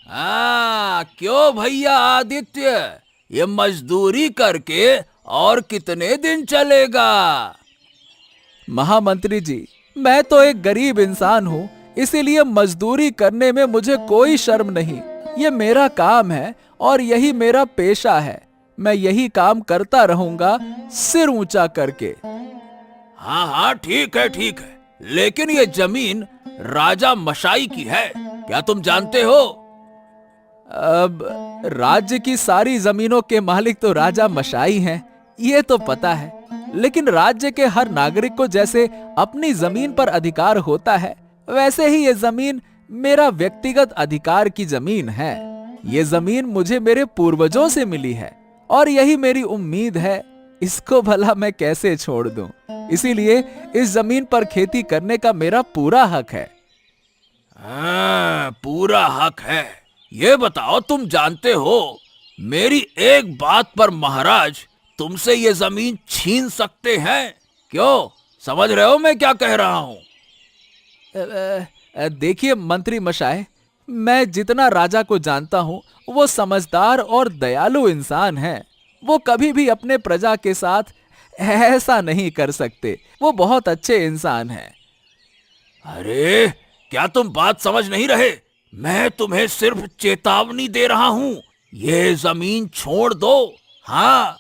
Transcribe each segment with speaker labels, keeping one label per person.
Speaker 1: क्यों भैया आदित्य, ये मजदूरी करके और कितने दिन चलेगा?
Speaker 2: महामंत्री जी, मैं तो एक गरीब इंसान हूँ, इसीलिए मजदूरी करने में मुझे कोई शर्म नहीं। ये मेरा काम है और यही मेरा पेशा है। मैं यही काम करता रहूंगा, सिर ऊंचा करके।
Speaker 1: हाँ हाँ, ठीक है ठीक है, लेकिन ये जमीन राजा मशाई की है, क्या तुम जानते हो?
Speaker 2: अब राज्य की सारी जमीनों के मालिक तो राजा मशाई हैं, ये तो पता है। लेकिन राज्य के हर नागरिक को जैसे अपनी जमीन पर अधिकार होता है, वैसे ही ये जमीन मेरा व्यक्तिगत अधिकार की जमीन है। ये जमीन मुझे मेरे पूर्वजों से मिली है और यही मेरी उम्मीद है। इसको भला मैं कैसे छोड़ दूं? इसीलिए इस जमीन पर खेती करने का मेरा पूरा हक है।
Speaker 1: पूरा हक है। ये बताओ, तुम जानते हो मेरी एक बात पर महाराज तुमसे ये जमीन छीन सकते हैं? क्यों, समझ रहे हो मैं क्या कह रहा हूं?
Speaker 2: देखिए मंत्री मशाय, मैं जितना राजा को जानता हूं, वो समझदार और दयालु इंसान है। वो कभी भी अपने प्रजा के साथ ऐसा नहीं कर सकते। वो बहुत अच्छे इंसान हैं।
Speaker 1: अरे, क्या तुम बात समझ नहीं रहे? मैं तुम्हें सिर्फ चेतावनी दे रहा हूं, ये जमीन छोड़ दो। हाँ।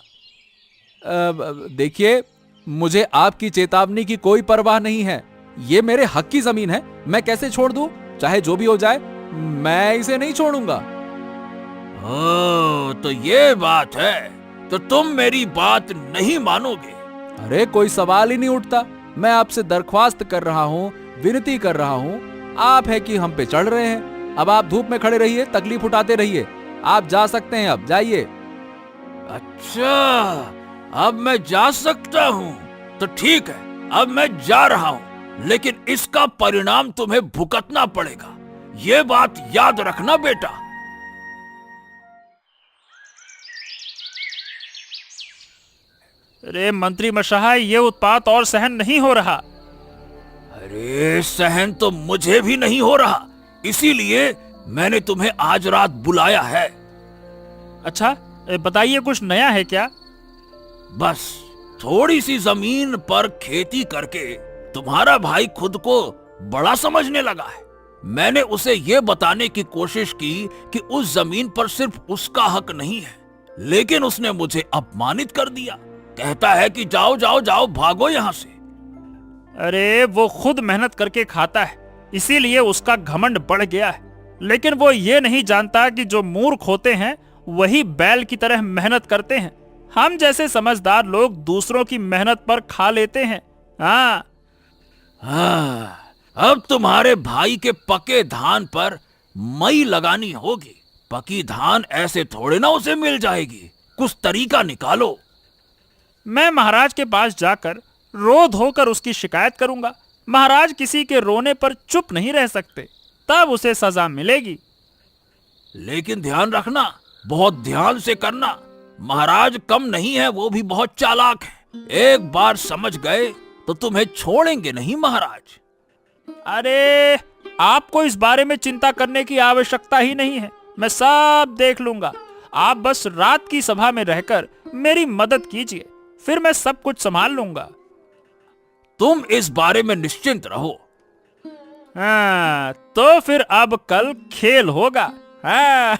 Speaker 2: देखिए, मुझे आपकी चेतावनी की कोई परवाह नहीं है। ये मेरे हक की जमीन है, मैं कैसे छोड़ दूं? चाहे जो भी हो जाए, मैं इसे नहीं छोड़ूंगा।
Speaker 1: तो ये बात है, तो तुम मेरी बात नहीं मानोगे?
Speaker 2: अरे, कोई सवाल ही नहीं उठता। मैं आपसे दरख्वास्त कर रहा हूँ, विनती कर रहा हूँ। आप है कि हम पे चढ़ रहे हैं। अब आप धूप में खड़े रहिए, तकलीफ उठाते रहिए। आप जा सकते हैं, अब जाइए।
Speaker 1: अच्छा, अब मैं जा सकता हूँ? तो ठीक है, अब मैं जा रहा हूँ, लेकिन इसका परिणाम तुम्हें भुगतना पड़ेगा। ये बात याद रखना बेटा।
Speaker 3: अरे मंत्री मशाह, ये उत्पात और सहन नहीं हो रहा।
Speaker 1: अरे, सहन तो मुझे भी नहीं हो रहा, इसीलिए मैंने तुम्हें आज रात बुलाया है।
Speaker 3: अच्छा, बताइए, कुछ नया है क्या?
Speaker 1: बस थोड़ी सी जमीन पर खेती करके तुम्हारा भाई खुद को बड़ा समझने लगा है। मैंने उसे यह बताने की कोशिश की कि उस जमीन पर सिर्फ उसका हक नहीं है, लेकिन उसने मुझे अपमानित कर दिया। कहता है कि जाओ जाओ जाओ, भागो यहां से।
Speaker 3: अरे, वो खुद मेहनत करके खाता है, इसीलिए उसका घमंड बढ़ गया है। लेकिन वो ये नहीं जानता कि जो मूर्ख होते हैं वही बैल की तरह मेहनत करते हैं। हम जैसे समझदार लोग दूसरों की मेहनत पर खा लेते हैं। हाँ,
Speaker 1: अब तुम्हारे भाई के पके धान पर मई लगानी होगी। पकी धान ऐसे थोड़े ना उसे मिल जाएगी, कुछ तरीका निकालो।
Speaker 3: मैं महाराज के पास जाकर रो धोकर उसकी शिकायत करूंगा। महाराज किसी के रोने पर चुप नहीं रह सकते, तब उसे सजा मिलेगी।
Speaker 1: लेकिन ध्यान रखना, बहुत ध्यान से करना। महाराज कम नहीं है, वो भी बहुत चालाक है। एक बार समझ गए तो तुम्हें छोड़ेंगे नहीं महाराज।
Speaker 3: अरे, आपको इस बारे में चिंता करने की आवश्यकता ही नहीं है, मैं सब देख लूंगा। आप बस रात की सभा में रहकर मेरी मदद कीजिए, फिर मैं सब कुछ संभाल लूंगा।
Speaker 1: तुम इस बारे में निश्चिंत रहो।
Speaker 3: हाँ, तो फिर अब कल खेल होगा। हाँ।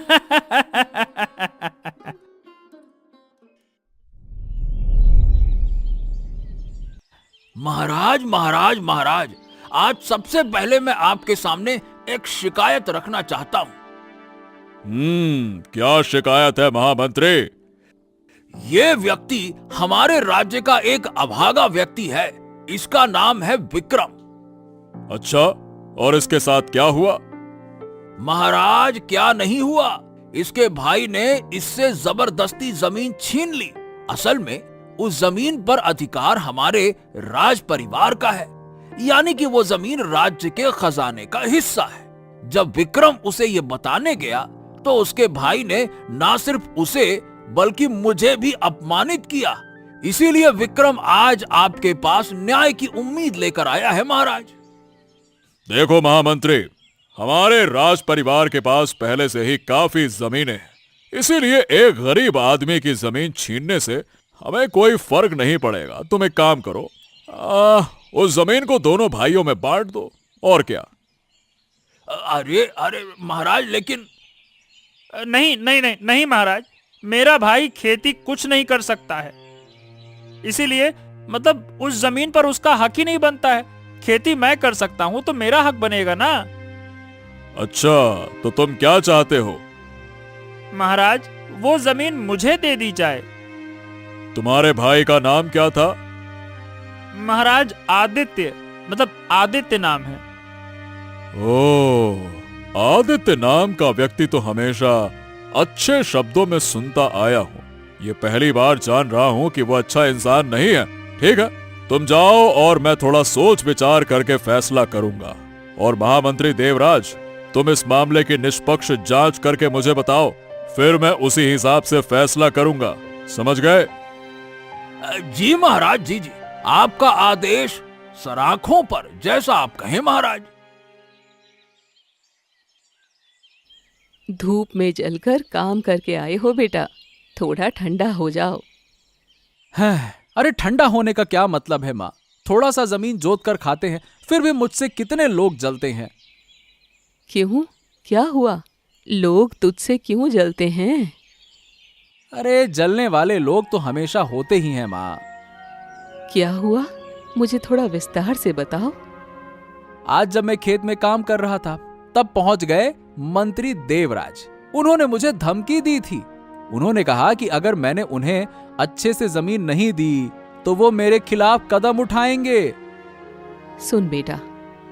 Speaker 1: महाराज महाराज महाराज, आज सबसे पहले मैं आपके सामने एक शिकायत रखना चाहता हूँ।
Speaker 4: क्या शिकायत है महामंत्री?
Speaker 1: ये व्यक्ति हमारे राज्य का एक अभागा व्यक्ति है। इसका नाम है विक्रम।
Speaker 4: अच्छा, और इसके साथ क्या हुआ?
Speaker 1: महाराज, क्या नहीं हुआ, इसके भाई ने इससे जबरदस्ती जमीन छीन ली। असल में उस जमीन पर अधिकार हमारे राज परिवार का है, यानी कि वो जमीन राज्य के खजाने का हिस्सा है। जब विक्रम उसे ये बताने गया तो उसके भाई ने ना सिर्फ उसे बल्कि मुझे भी अपमानित किया। इसीलिए विक्रम आज आपके पास न्याय की उम्मीद लेकर आया है महाराज।
Speaker 4: देखो महामंत्री, हमारे राज परिवार के पास पहले से ही काफी जमीनें हैं, इसीलिए एक गरीब आदमी की जमीन छीनने से हमें कोई फर्क नहीं पड़ेगा। तुम एक काम करो, उस जमीन को दोनों भाइयों में बांट दो, और क्या।
Speaker 1: अरे अरे महाराज, लेकिन
Speaker 3: नहीं नहीं नहीं नहीं महाराज, मेरा भाई खेती कुछ नहीं कर सकता है, इसीलिए मतलब उस जमीन पर उसका हक ही नहीं बनता है। खेती मैं कर सकता हूँ तो मेरा हक बनेगा ना।
Speaker 4: अच्छा, तो तुम क्या चाहते हो?
Speaker 3: महाराज, वो जमीन मुझे दे दी जाए।
Speaker 4: तुम्हारे भाई का नाम क्या था?
Speaker 3: महाराज आदित्य, मतलब आदित्य नाम है।
Speaker 4: ओह, आदित्य नाम का व्यक्ति तो हमेशा अच्छे शब्दों में सुनता आया हूँ। ये पहली बार जान रहा हूँ कि वो अच्छा इंसान नहीं है। ठीक है, तुम जाओ और मैं थोड़ा सोच विचार करके फैसला करूंगा। और महामंत्री देवराज, तुम इस मामले की निष्पक्ष जांच करके मुझे बताओ, फिर मैं उसी हिसाब से फैसला करूंगा। समझ गए?
Speaker 1: जी महाराज, जी जी, आपका आदेश सराखों पर, जैसा आप कहें महाराज।
Speaker 5: धूप में जलकर काम करके आए हो बेटा, थोड़ा ठंडा हो जाओ।
Speaker 2: है, अरे ठंडा होने का क्या मतलब है माँ? थोड़ा सा जमीन जोत कर खाते हैं, फिर भी मुझसे कितने लोग जलते हैं।
Speaker 5: क्यों, क्या हुआ? लोग तुझसे क्यों जलते हैं?
Speaker 2: अरे जलने वाले लोग तो हमेशा होते ही हैं माँ।
Speaker 5: क्या हुआ, मुझे थोड़ा विस्तार से बताओ।
Speaker 2: आज जब मैं खेत में काम कर रहा था, तब पहुंच गए मंत्री देवराज। उन्होंने मुझे धमकी दी थी। उन्होंने कहा कि अगर मैंने उन्हें अच्छे से जमीन नहीं दी तो वो मेरे खिलाफ कदम उठाएंगे।
Speaker 5: सुन बेटा,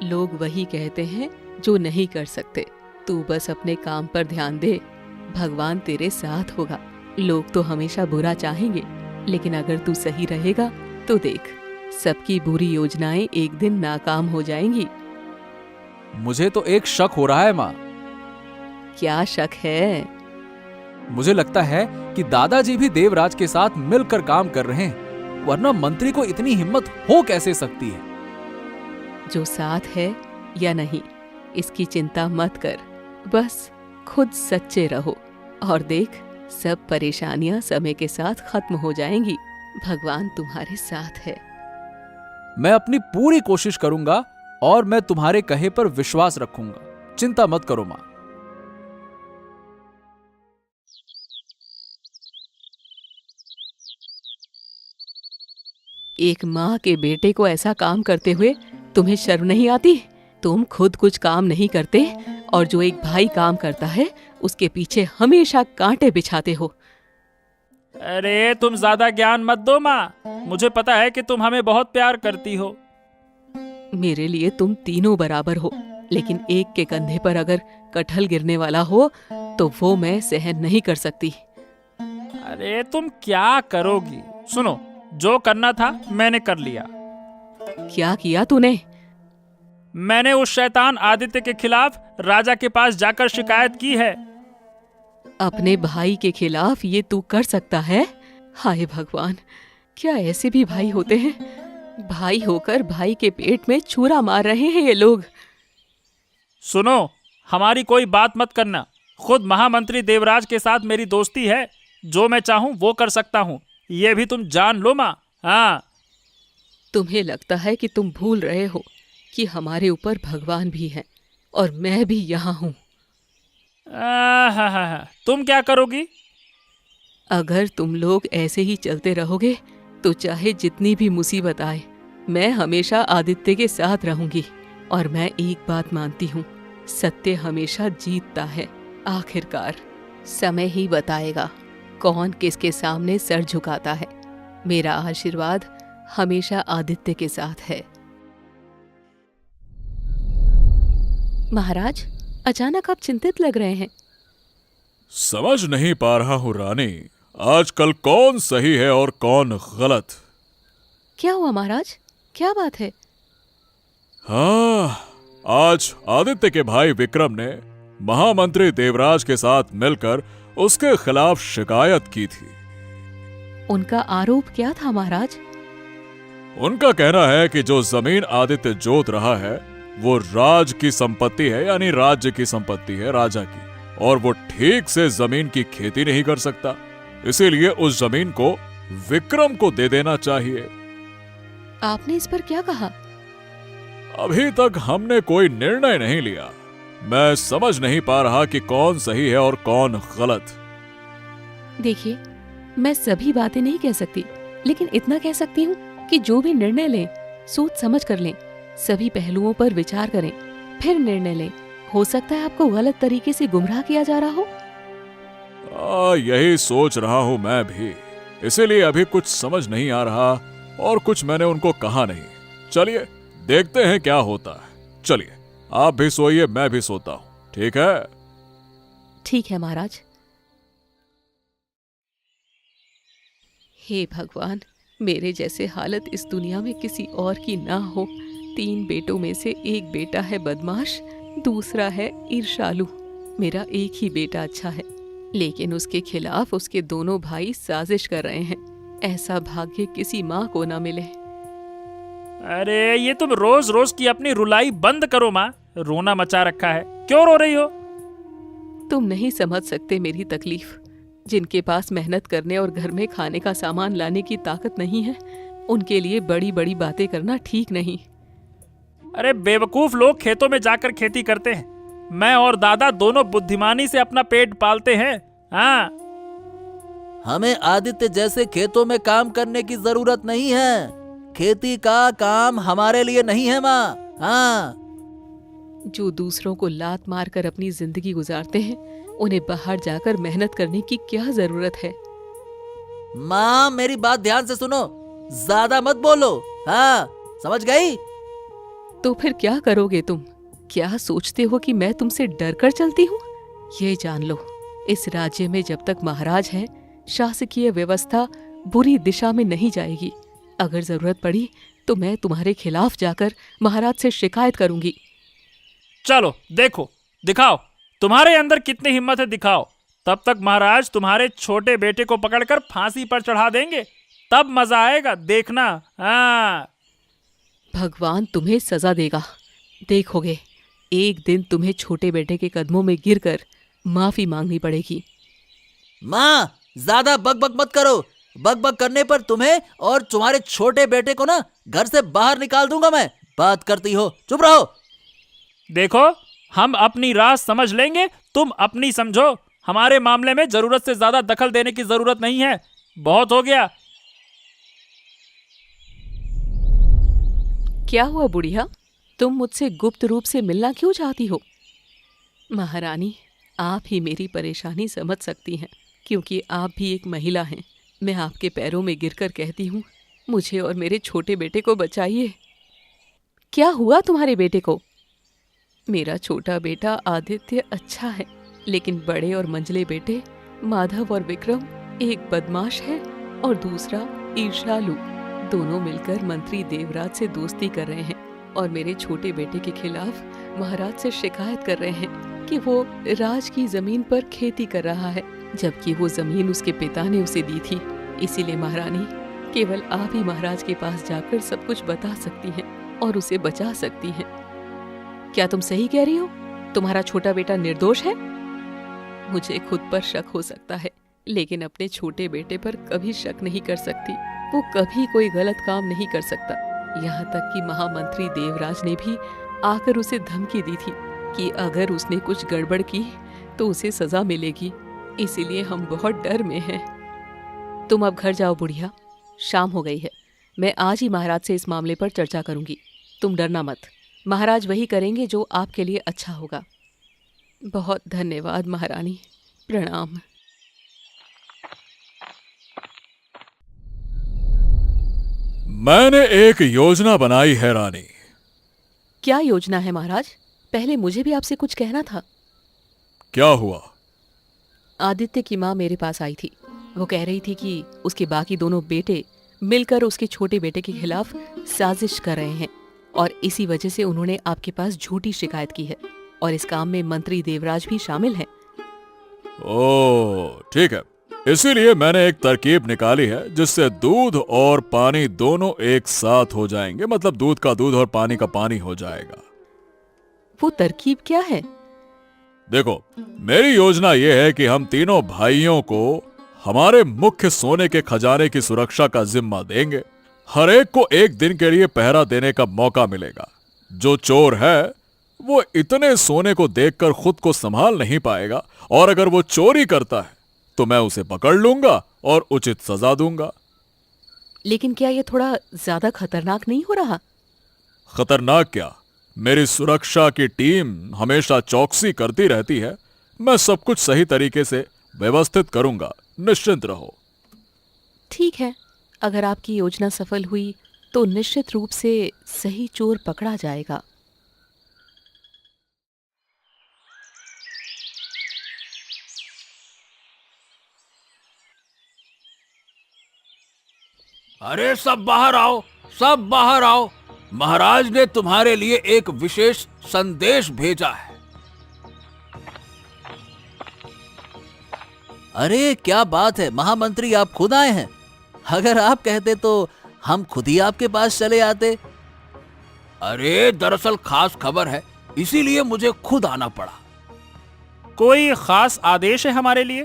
Speaker 5: लोग वही कहते हैं जो नहीं कर सकते। तू बस अपने काम पर ध्यान दे, भगवान तेरे साथ होगा। लोग तो हमेशा बुरा चाहेंगे, लेकिन अगर तू सही रहेगा तो देख, सबकी बुरी योजनाएं एक दिन नाकाम हो जाएंगी।
Speaker 2: मुझे तो एक शक हो रहा है माँ।
Speaker 5: क्या शक है?
Speaker 2: मुझे लगता है कि दादाजी भी देवराज के साथ मिलकर काम कर रहे हैं, वरना मंत्री को इतनी हिम्मत हो कैसे सकती है?
Speaker 5: जो साथ है या नहीं, इसकी चिंता मत कर, बस खुद सच्चे रहो और देख, सब परेशानियां समय के साथ खत्म हो जाएंगी। भगवान तुम्हारे साथ है।
Speaker 2: मैं अपनी पूरी कोशिश करूंगा और मैं तुम्हारे कहे पर विश्वास रखूंगा। चिंता मत करो मां।
Speaker 5: एक माँ के बेटे को ऐसा काम करते हुए तुम्हें शर्म नहीं आती? तुम खुद कुछ काम नहीं करते और जो एक भाई काम करता है उसके पीछे हमेशा कांटे बिछाते हो।
Speaker 3: अरे तुम ज्यादा ज्ञान मत दो माँ, मुझे पता है कि तुम हमें बहुत प्यार करती हो।
Speaker 5: मेरे लिए तुम तीनों बराबर हो, लेकिन एक के कंधे पर अगर कटहल गिरने वाला हो तो वो मैं सहन नहीं कर सकती।
Speaker 3: अरे तुम क्या करोगी? सुनो, जो करना था मैंने कर लिया।
Speaker 5: क्या किया तूने?
Speaker 3: मैंने उस शैतान आदित्य के खिलाफ राजा के पास जाकर शिकायत की है।
Speaker 5: अपने भाई के खिलाफ ये तू कर सकता है? हाय भगवान, क्या ऐसे भी भाई होते हैं? भाई होकर भाई के पेट में छुरा मार रहे हैं ये लोग।
Speaker 3: सुनो, हमारी कोई बात मत करना। खुद महामंत्री देवराज के साथ मेरी दोस्ती है, जो मैं चाहूं वो कर सकता हूं, ये भी तुम जान लो माँ। हाँ,
Speaker 5: तुम्हें लगता है कि तुम भूल रहे हो कि हमारे ऊपर भगवान भी हैं और मैं भी यहाँ हूँ।
Speaker 3: तुम क्या करोगी?
Speaker 5: अगर तुम लोग ऐसे ही चलते रहोगे तो चाहे जितनी भी मुसीबत आए, मैं हमेशा आदित्य के साथ रहूंगी। और मैं एक बात मानती हूँ, सत्य हमेशा जीतता है। आखिरकार समय ही बताएगा कौन किसके सामने सर झुकाता है। मेरा आशीर्वाद हमेशा आदित्य के साथ है। महाराज, अचानक आप चिंतित लग रहे हैं।
Speaker 4: समझ नहीं पा रहा हूँ रानी, आजकल कौन सही है और कौन गलत।
Speaker 5: क्या हुआ महाराज, क्या बात है?
Speaker 4: हाँ, आज आदित्य के भाई विक्रम ने महामंत्री देवराज के साथ मिलकर उसके खिलाफ शिकायत की थी।
Speaker 5: उनका आरोप क्या था महाराज?
Speaker 4: उनका कहना है कि जो जमीन आदित्य जोत रहा है वो राज की संपत्ति है, यानी राज्य की संपत्ति है राजा की, और वो ठीक से जमीन की खेती नहीं कर सकता। इसीलिए उस जमीन को विक्रम को दे देना चाहिए।
Speaker 5: आपने इस पर क्या कहा?
Speaker 4: अभी तक हमने कोई निर्णय नहीं लिया। मैं समझ नहीं पा रहा कि कौन सही है और कौन गलत।
Speaker 5: देखिए, मैं सभी बातें नहीं कह सकती, लेकिन इतना कह सकती हूँ कि जो भी निर्णय लें सोच समझ कर लें, सभी पहलुओं पर विचार करें, फिर निर्णय लें। हो सकता है आपको गलत तरीके से गुमराह किया जा रहा हो।
Speaker 4: यही सोच रहा हूं मैं भी, इसीलिए अभी कुछ समझ नहीं आ रहा और कुछ मैंने उनको कहा नहीं। चलिए देखते हैं क्या होता है। चलिए आप भी सोइए, मैं भी सोता हूं, ठीक है?
Speaker 5: ठीक है महाराज। हे भगवान, मेरे जैसे हालत इस दुनिया में किसी और की ना हो। 3 बेटों में से एक बेटा है बदमाश, दूसरा है ईर्ष्यालु। मेरा एक ही बेटा अच्छा है, लेकिन उसके खिलाफ उसके दोनों भाई साजिश कर रहे हैं। ऐसा भाग्य किसी माँ को ना मिले।
Speaker 3: अरे ये तुम रोज रोज की अपनी रुलाई बंद करो माँ, रोना मचा रखा है, क्यों रो रही हो?
Speaker 5: तुम नहीं समझ सकते मेरी तकलीफ। जिनके पास मेहनत करने और घर में खाने का सामान लाने की ताकत नहीं है, उनके लिए बड़ी बड़ी बातें करना ठीक नहीं।
Speaker 3: अरे बेवकूफ लोग खेतों में जाकर खेती करते हैं। मैं और दादा दोनों बुद्धिमानी से अपना पेट पालते हैं। हाँ,
Speaker 1: हमें आदित्य जैसे खेतों में काम करने की जरूरत नहीं है। खेती का काम हमारे लिए नहीं है माँ। हाँ,
Speaker 5: जो दूसरों को लात मार कर अपनी जिंदगी गुजारते हैं, उन्हें बाहर जाकर मेहनत करने की क्या जरूरत है?
Speaker 1: माँ मेरी बात ध्यान से सुनो, ज्यादा मत बोलो। हाँ, समझ गई?
Speaker 5: तो फिर क्या करोगे तुम? क्या सोचते हो कि मैं तुमसे डर कर चलती हूँ? ये जान लो, इस राज्य में जब तक महाराज हैं, शासकीय व्यवस्था बुरी दिशा में नहीं जाएगी। अगर जरूरत पड़ी तो मैं तुम्हारे खिलाफ जाकर महाराज से शिकायत करूंगी।
Speaker 3: चलो देखो, दिखाओ तुम्हारे अंदर कितनी हिम्मत है, दिखाओ। तब तक महाराज तुम्हारे छोटे बेटे को पकड़कर फांसी पर चढ़ा देंगे, तब मजा आएगा, देखना। हाँ,
Speaker 5: भगवान तुम्हें सजा देगा, देखोगे। एक दिन तुम्हें छोटे बेटे के कदमों में गिरकर माफी मांगनी पड़ेगी।
Speaker 1: माँ ज्यादा बकबक मत करो। बकबक करने पर तुम्हें और तुम्हारे छोटे बेटे को ना घर से बाहर निकाल दूंगा मैं। बात करती हो, चुप रहो।
Speaker 3: देखो हम अपनी राह समझ लेंगे, तुम अपनी समझो। हमारे मामले में जरूरत से ज्यादा दखल देने की जरूरत नहीं है, बहुत हो गया।
Speaker 5: क्या हुआ बुढ़िया, तुम मुझसे गुप्त रूप से मिलना क्यों चाहती हो? महारानी, आप ही मेरी परेशानी समझ सकती हैं, क्योंकि आप भी एक महिला हैं। मैं आपके पैरों में गिरकर कहती हूँ, मुझे और मेरे छोटे बेटे को बचाइए। क्या हुआ तुम्हारे बेटे को? मेरा छोटा बेटा आदित्य अच्छा है, लेकिन बड़े और मंझले बेटे माधव और विक्रम, एक बदमाश है और दूसरा ईर्ष्यालु। दोनों मिलकर मंत्री देवराज से दोस्ती कर रहे हैं और मेरे छोटे बेटे के खिलाफ महाराज से शिकायत कर रहे हैं कि वो राज की जमीन पर खेती कर रहा है, जबकि वो जमीन उसके पिता ने उसे दी थी। इसीलिए महारानी, केवल आप ही महाराज के पास जाकर सब कुछ बता सकती हैं और उसे बचा सकती हैं। क्या तुम सही कह रही हो? तुम्हारा छोटा बेटा निर्दोष है? मुझे खुद पर शक हो सकता है, लेकिन अपने छोटे बेटे पर कभी शक नहीं कर सकती। वो कभी कोई गलत काम नहीं कर सकता। यहाँ तक कि महामंत्री देवराज ने भी आकर उसे धमकी दी थी कि अगर उसने कुछ गड़बड़ की तो उसे सजा मिलेगी। इसीलिए हम बहुत डर में हैं। तुम अब घर जाओ बुढ़िया, शाम हो गई है। मैं आज ही महाराज से इस मामले पर चर्चा करूंगी। तुम डरना मत, महाराज वही करेंगे जो आपके लिए अच्छा होगा। बहुत धन्यवाद महारानी, प्रणाम।
Speaker 4: मैंने एक योजना बनाई है रानी।
Speaker 5: क्या योजना है महाराज? पहले मुझे भी आपसे कुछ कहना था।
Speaker 4: क्या हुआ?
Speaker 5: आदित्य की माँ मेरे पास आई थी। वो कह रही थी कि उसके बाकी दोनों बेटे मिलकर उसके छोटे बेटे के खिलाफ साजिश कर रहे हैं और इसी वजह से उन्होंने आपके पास झूठी शिकायत की है और इस काम में मंत्री देवराज भी शामिल हैं।
Speaker 4: ओह ठीक है, इसीलिए मैंने एक तरकीब निकाली है जिससे दूध और पानी दोनों एक साथ हो जाएंगे, मतलब दूध का दूध और पानी का पानी हो जाएगा।
Speaker 5: वो तरकीब क्या है?
Speaker 4: देखो, मेरी योजना यह है कि हम तीनों भाइयों को हमारे मुख्य सोने के खजाने की सुरक्षा का जिम्मा देंगे। हर एक को एक दिन के लिए पहरा देने का मौका मिलेगा। जो चोर है वो इतने सोने को देखकर खुद को संभाल नहीं पाएगा, और अगर वो चोरी करता है तो मैं उसे पकड़ लूंगा और उचित सजा दूंगा।
Speaker 5: लेकिन क्या ये थोड़ा ज्यादा खतरनाक नहीं हो रहा?
Speaker 4: खतरनाक क्या, मेरी सुरक्षा की टीम हमेशा चौकसी करती रहती है। मैं सब कुछ सही तरीके से व्यवस्थित करूंगा, निश्चिंत रहो।
Speaker 5: ठीक है, अगर आपकी योजना सफल हुई तो निश्चित रूप से सही चोर पकड़ा जाएगा।
Speaker 1: अरे सब बाहर आओ, सब बाहर आओ। महाराज ने तुम्हारे लिए एक विशेष संदेश भेजा है।
Speaker 2: अरे क्या बात है महामंत्री, आप खुद आए हैं। अगर आप कहते तो हम खुद ही आपके पास चले आते।
Speaker 1: अरे दरअसल खास खबर है, इसीलिए मुझे खुद आना पड़ा।
Speaker 3: कोई खास आदेश है हमारे लिए?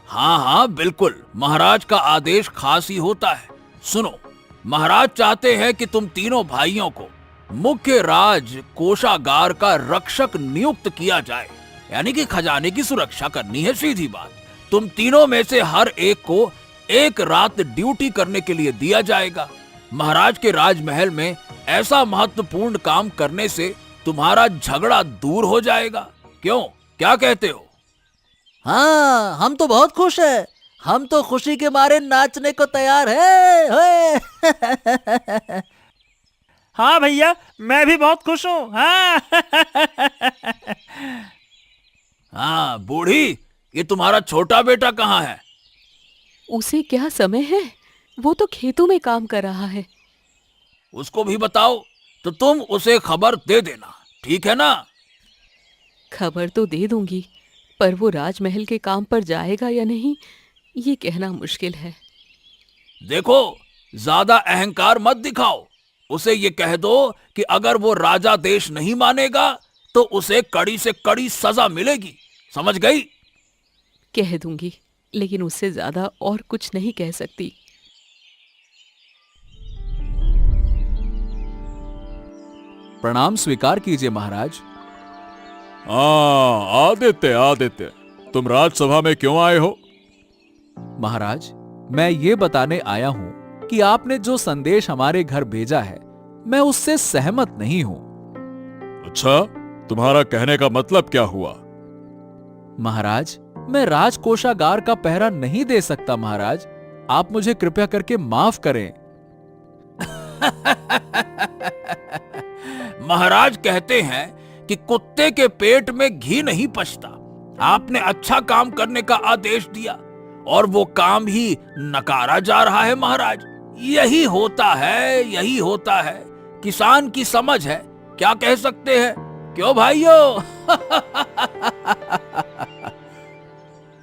Speaker 1: हाँ हाँ बिल्कुल, महाराज का आदेश खास ही होता है। सुनो, महाराज चाहते हैं कि तुम तीनों भाइयों को मुख्य राज कोषागार का रक्षक नियुक्त किया जाए, यानी कि खजाने की सुरक्षा करनी है। सीधी बात, तुम तीनों में से हर एक को एक रात ड्यूटी करने के लिए दिया जाएगा। महाराज के राजमहल में ऐसा महत्वपूर्ण काम करने से तुम्हारा झगड़ा दूर हो जाएगा। क्यों, क्या कहते हो?
Speaker 2: हाँ, हम तो बहुत खुश हैं। हम तो खुशी के मारे नाचने को तैयार है।
Speaker 3: हाँ भैया, मैं भी बहुत खुश हूँ। हाँ।
Speaker 1: हाँ बूढ़ी, ये तुम्हारा छोटा बेटा कहाँ है?
Speaker 5: उसे क्या समय है, वो तो खेतों में काम कर रहा है।
Speaker 1: उसको भी बताओ, तो तुम उसे खबर दे देना, ठीक है ना?
Speaker 5: खबर तो दे दूंगी, पर वो राजमहल के काम पर जाएगा या नहीं, ये कहना मुश्किल है।
Speaker 1: देखो, ज्यादा अहंकार मत दिखाओ। उसे ये कह दो कि अगर वो राजा देश नहीं मानेगा तो उसे कड़ी से कड़ी सजा मिलेगी। समझ गई?
Speaker 5: कह दूंगी, लेकिन उससे ज्यादा और कुछ नहीं कह सकती।
Speaker 2: प्रणाम स्वीकार कीजिए महाराज।
Speaker 4: हाँ आदित्य, आदित्य, तुम राजसभा में क्यों आए हो?
Speaker 2: महाराज, मैं ये बताने आया हूं कि आपने जो संदेश हमारे घर भेजा है, मैं उससे सहमत नहीं हूं।
Speaker 4: अच्छा, तुम्हारा कहने का मतलब क्या हुआ?
Speaker 2: महाराज, मैं राजकोषागार का पहरा नहीं दे सकता। महाराज, आप मुझे कृपया करके माफ करें।
Speaker 1: महाराज कहते हैं कि कुत्ते के पेट में घी नहीं पचता। आपने अच्छा काम करने का आदेश दिया और वो काम ही नकारा जा रहा है। महाराज, यही होता है, यही होता है। किसान की समझ है, क्या कह सकते हैं? क्यों भाइयों?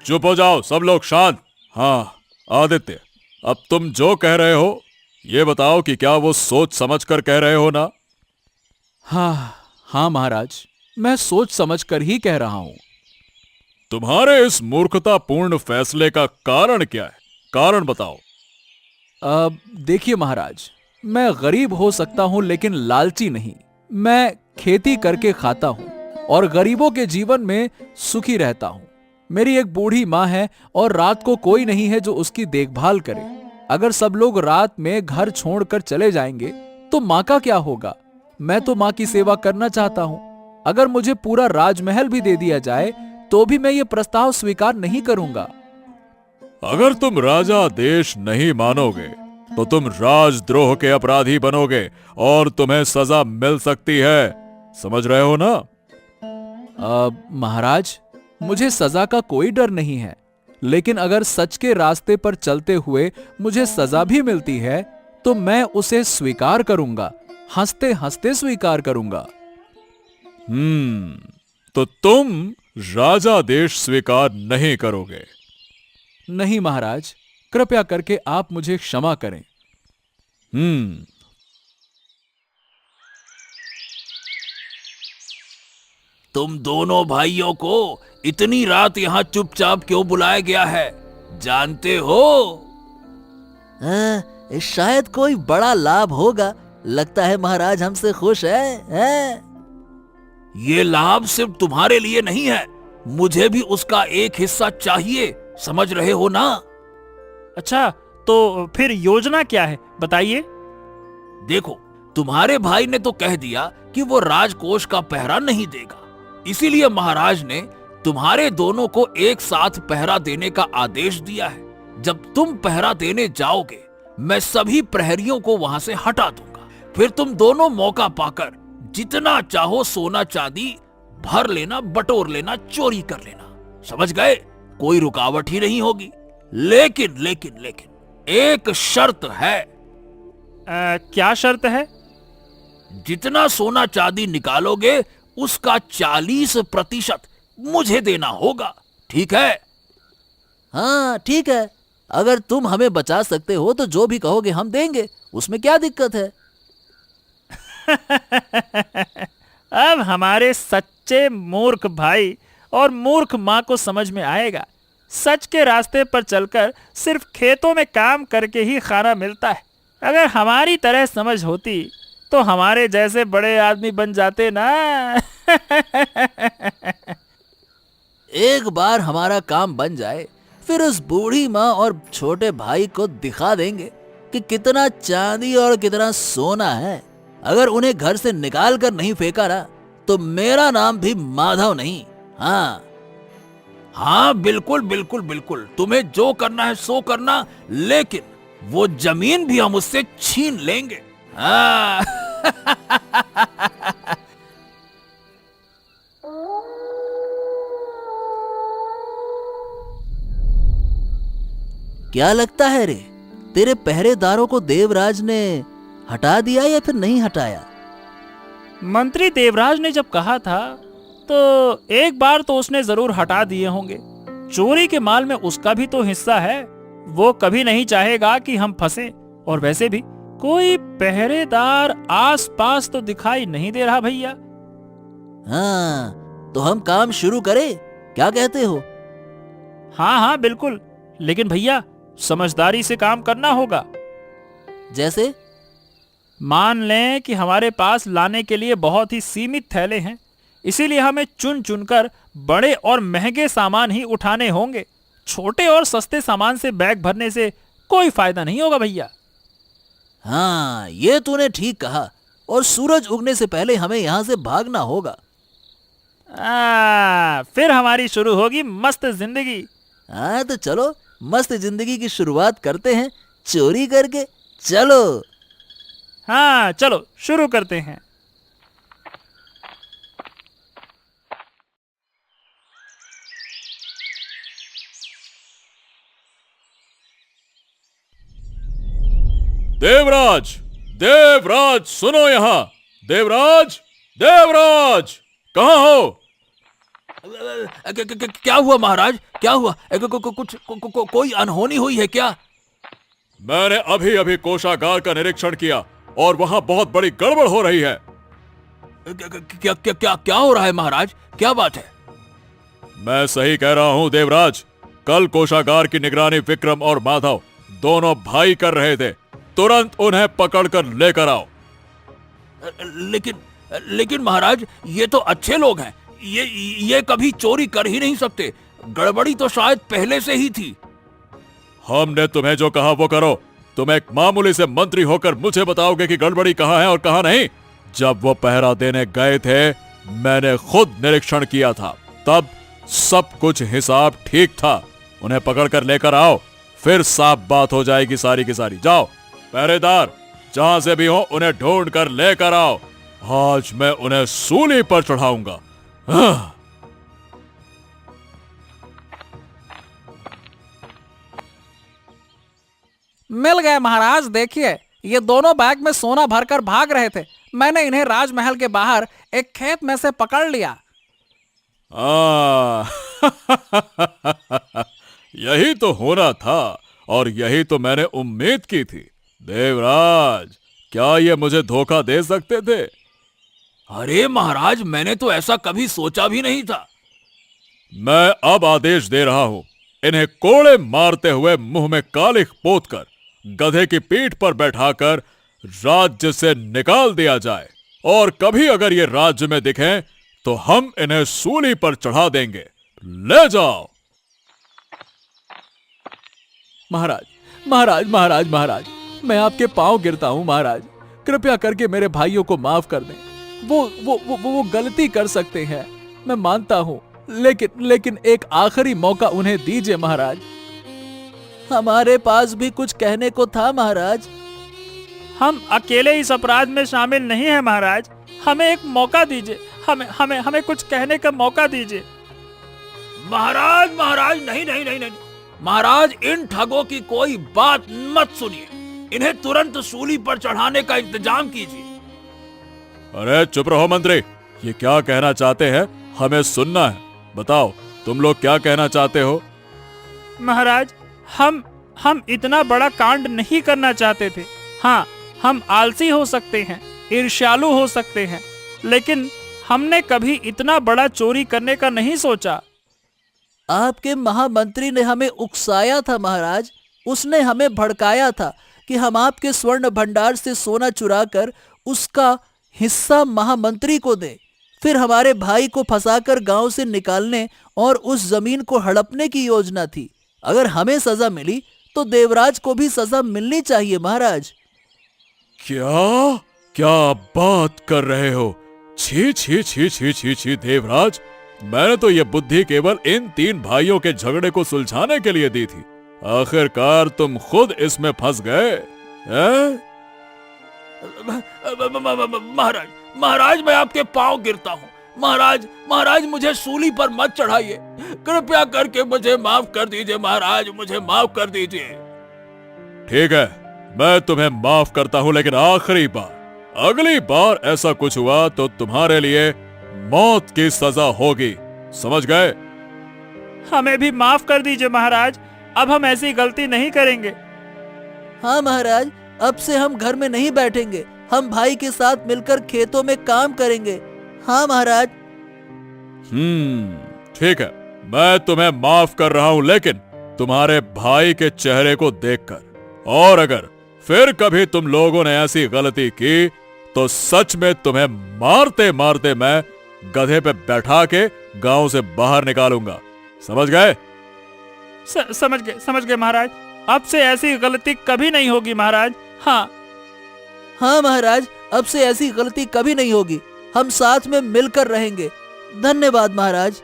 Speaker 4: चुप हो जाओ सब लोग, शांत। हाँ आदित्य, अब तुम जो कह रहे हो ये बताओ कि क्या वो सोच समझ कर कह रहे हो ना?
Speaker 2: हाँ महाराज, मैं सोच समझ कर ही कह रहा हूं।
Speaker 4: तुम्हारे इस मूर्खतापूर्ण फैसले का कारण क्या है? कारण बताओ।
Speaker 2: देखिए महाराज, मैं गरीब हो सकता हूं लेकिन लालची नहीं। मैं खेती करके खाता हूं और गरीबों के जीवन में सुखी रहता हूं। मेरी एक बूढ़ी माँ है और रात को कोई नहीं है जो उसकी देखभाल करे। अगर सब लोग रात में घर छोड़कर चले जाएंगे तो माँ का क्या होगा? मैं तो माँ की सेवा करना चाहता हूं। अगर मुझे पूरा राजमहल भी दे दिया जाए तो भी मैं ये प्रस्ताव स्वीकार नहीं करूंगा।
Speaker 4: अगर तुम राजा देश नहीं मानोगे तो तुम राजद्रोह के अपराधी बनोगे और तुम्हें सजा मिल सकती है। समझ रहे हो ना?
Speaker 2: महाराज, मुझे सजा का कोई डर नहीं है, लेकिन अगर सच के रास्ते पर चलते हुए मुझे सजा भी मिलती है तो मैं उसे स्वीकार करूंगा, हंसते हंसते स्वीकार करूंगा।
Speaker 4: तो तुम राजा देश स्वीकार नहीं करोगे?
Speaker 2: नहीं महाराज, कृपया करके आप मुझे क्षमा करें।
Speaker 1: तुम दोनों भाइयों को इतनी रात यहाँ चुपचाप क्यों बुलाया गया है, जानते हो?
Speaker 6: शायद कोई बड़ा लाभ होगा। लगता है महाराज हमसे खुश है?
Speaker 1: ये लाभ सिर्फ तुम्हारे लिए नहीं है, मुझे भी उसका एक हिस्सा चाहिए, समझ रहे हो ना?
Speaker 3: अच्छा, तो फिर योजना क्या है, बताइए।
Speaker 1: देखो, तुम्हारे भाई ने तो कह दिया कि वो राजकोष का पहरा नहीं देगा, इसीलिए महाराज ने तुम्हारे दोनों को एक साथ पहरा देने का आदेश दिया है। जब तुम पहरा देने जाओगे, मैं सभी प्रहरियों को वहां से हटा दूंगा। फिर तुम दोनों मौका पाकर जितना चाहो सोना चांदी भर लेना, बटोर लेना, चोरी कर लेना, समझ गए? कोई रुकावट ही नहीं होगी। लेकिन लेकिन लेकिन एक शर्त है।
Speaker 3: क्या शर्त है?
Speaker 1: जितना सोना चांदी निकालोगे उसका 40% मुझे देना होगा, ठीक है?
Speaker 6: हाँ ठीक है, अगर तुम हमें बचा सकते हो तो जो भी कहोगे हम देंगे, उसमें क्या दिक्कत है?
Speaker 3: अब हमारे सच्चे मूर्ख भाई और मूर्ख माँ को समझ में आएगा, सच के रास्ते पर चलकर सिर्फ खेतों में काम करके ही खाना मिलता है। अगर हमारी तरह समझ होती तो हमारे जैसे बड़े आदमी बन जाते ना।
Speaker 6: एक बार हमारा काम बन जाए, फिर उस बूढ़ी माँ और छोटे भाई को दिखा देंगे कि कितना चांदी और कितना सोना है। अगर उन्हें घर से निकाल कर नहीं फेंका ना, तो मेरा नाम भी माधव नहीं। हाँ
Speaker 1: हाँ, बिल्कुल बिल्कुल बिल्कुल, तुम्हें जो करना है सो करना, लेकिन वो जमीन भी हम उससे छीन लेंगे। हाँ।
Speaker 6: क्या लगता है रे, तेरे पहरेदारों को देवराज ने हटा दिया या फिर नहीं हटाया?
Speaker 3: मंत्री देवराज ने जब कहा था तो एक बार तो उसने जरूर हटा दिए होंगे। चोरी के माल में उसका भी तो हिस्सा है, वो कभी नहीं चाहेगा कि हम फंसे। और वैसे भी कोई पहरेदार आसपास तो दिखाई नहीं दे रहा भैया।
Speaker 6: हाँ, तो हम काम शुरू करें, क्या कहते हो?
Speaker 3: हाँ हाँ बिल्कुल, लेकिन भैया समझदारी से काम करना होगा।
Speaker 6: जैसे?
Speaker 3: मान लें कि हमारे पास लाने के लिए बहुत ही सीमित थैले हैं, इसीलिए हमें चुन चुनकर बड़े और महंगे सामान ही उठाने होंगे। छोटे और सस्ते सामान से बैग भरने से कोई फायदा नहीं होगा भैया।
Speaker 6: हाँ, ये तूने ठीक कहा। और सूरज उगने से पहले हमें यहाँ से भागना होगा।
Speaker 3: फिर हमारी शुरू होगी मस्त जिंदगी।
Speaker 6: हाँ तो चलो मस्त जिंदगी की शुरुआत करते हैं चोरी करके। चलो।
Speaker 3: हाँ चलो शुरू करते हैं।
Speaker 4: देवराज, देवराज सुनो यहाँ। देवराज, देवराज कहाँ हो?
Speaker 1: क्या हुआ महाराज, क्या हुआ? कुछ कोई अनहोनी हुई है क्या?
Speaker 4: मैंने अभी अभी कोषागार का निरीक्षण किया और वहां बहुत बड़ी गड़बड़ हो रही है।
Speaker 1: क्या क्या क्या क्या हो रहा है महाराज, क्या बात है?
Speaker 4: मैं सही कह रहा हूं देवराज। कल कोषागार की निगरानी विक्रम और माधव दोनों भाई कर रहे थे। तुरंत उन्हें पकड़कर लेकर आओ।
Speaker 1: लेकिन महाराज, ये तो अच्छे लोग हैं, ये कभी चोरी कर ही नहीं सकते। गड़बड़ी तो शायद पहले से ही थी।
Speaker 4: हमने तुम्हें जो कहा वो करो। तुम एक मामूली से मंत्री होकर मुझे बताओगे कि गड़बड़ी कहाँ है और कहाँ नहीं? जब वो पहरा देने गए थे मैंने खुद निरीक्षण किया था, तब सब कुछ हिसाब ठीक था। उन्हें पकड़कर लेकर आओ, फिर साफ बात हो जाएगी सारी की सारी। जाओ पहरेदार, जहां से भी हो उन्हें ढूंढ कर लेकर आओ। आज मैं उन्हें सूली पर चढ़ाऊंगा।
Speaker 2: मिल गए महाराज। देखिए, ये दोनों बैग में सोना भरकर भाग रहे थे। मैंने इन्हें राजमहल के बाहर एक खेत में से पकड़ लिया।
Speaker 4: यही तो होना था और यही तो मैंने उम्मीद की थी। देवराज, क्या ये मुझे धोखा दे सकते थे?
Speaker 1: अरे महाराज, मैंने तो ऐसा कभी सोचा भी नहीं था।
Speaker 4: मैं अब आदेश दे रहा हूं, इन्हें कोड़े मारते हुए मुंह में कालिख पोतकर गधे की पीठ पर बैठाकर राज्य से निकाल दिया जाए, और कभी अगर ये राज्य में दिखें तो हम इन्हें सूली पर चढ़ा देंगे। ले जाओ।
Speaker 2: महाराज महाराज महाराज महाराज, मैं आपके पांव गिरता हूं महाराज, कृपया करके मेरे भाइयों को माफ कर दें। वो गलती कर सकते हैं, मैं मानता हूं, लेकिन एक आखिरी मौका उन्हें दीजिए महाराज।
Speaker 6: हमारे पास भी कुछ कहने को था महाराज।
Speaker 3: हम अकेले इस अपराध में शामिल नहीं हैं महाराज, हमें एक मौका दीजिए, हमें कुछ कहने का मौका दीजिए।
Speaker 1: महाराज महाराज, नहीं नहीं नहीं नहीं महाराज, इन ठगों की कोई बात मत सुनिए, इन्हें तुरंत सूली पर चढ़ाने का इंतजाम कीजिए।
Speaker 4: अरे चुप रहो मंत्री, ये क्या कहना चाहते हैं हमें सुनना है। बताओ तुम लोग क्या कहना चाहते हो।
Speaker 3: महाराज, हम इतना बड़ा कांड नहीं करना चाहते थे। हाँ, हम आलसी हो सकते हैं, ईर्ष्यालु हो सकते हैं, लेकिन हमने कभी इतना बड़ा चोरी करने का नहीं सोचा।
Speaker 6: आपके महामंत्री ने हमें उकसाया था महाराज, उसने हमें भड़काया था कि हम आपके स्वर्ण भंडार से सोना चुराकर उसका हिस्सा महामंत्री को दें, फिर हमारे भाई को फंसाकर गांव से निकालने और उस जमीन को हड़पने की योजना थी। अगर हमें सजा मिली तो देवराज को भी सजा मिलनी चाहिए महाराज।
Speaker 4: क्या क्या बात कर रहे हो। छी छी छी छी छी छी देवराज, मैंने तो ये बुद्धि केवल इन 3 भाइयों के झगड़े को सुलझाने के लिए दी थी, आखिरकार तुम खुद इसमें फंस गए।
Speaker 1: महाराज महाराज, मैं आपके पांव गिरता हूँ। महाराज मुझे सूली पर मत चढ़ाइए, कृपया करके मुझे माफ कर दीजिए। महाराज मुझे माफ कर दीजिए।
Speaker 4: ठीक है, मैं तुम्हें माफ करता हूं, लेकिन आखिरी बार, अगली बार ऐसा कुछ हुआ तो तुम्हारे लिए मौत की सजा होगी, समझ गए।
Speaker 3: हमें भी माफ कर दीजिए महाराज, अब हम ऐसी गलती नहीं करेंगे।
Speaker 6: हाँ महाराज, अब से हम घर में नहीं बैठेंगे, हम भाई के साथ मिलकर खेतों में काम करेंगे। हाँ महाराज।
Speaker 4: ठीक है, मैं तुम्हें माफ कर रहा हूं, लेकिन तुम्हारे भाई के चेहरे को देखकर, और अगर फिर कभी तुम लोगों ने ऐसी गलती की तो सच में तुम्हें मारते मारते मैं गधे पे बैठा के गांव से बाहर निकालूंगा, समझ गए।
Speaker 3: समझ गए महाराज, अब से ऐसी गलती कभी नहीं होगी महाराज। हाँ
Speaker 6: महाराज, अब से ऐसी गलती कभी नहीं होगी, हम साथ में मिलकर रहेंगे। धन्यवाद महाराज।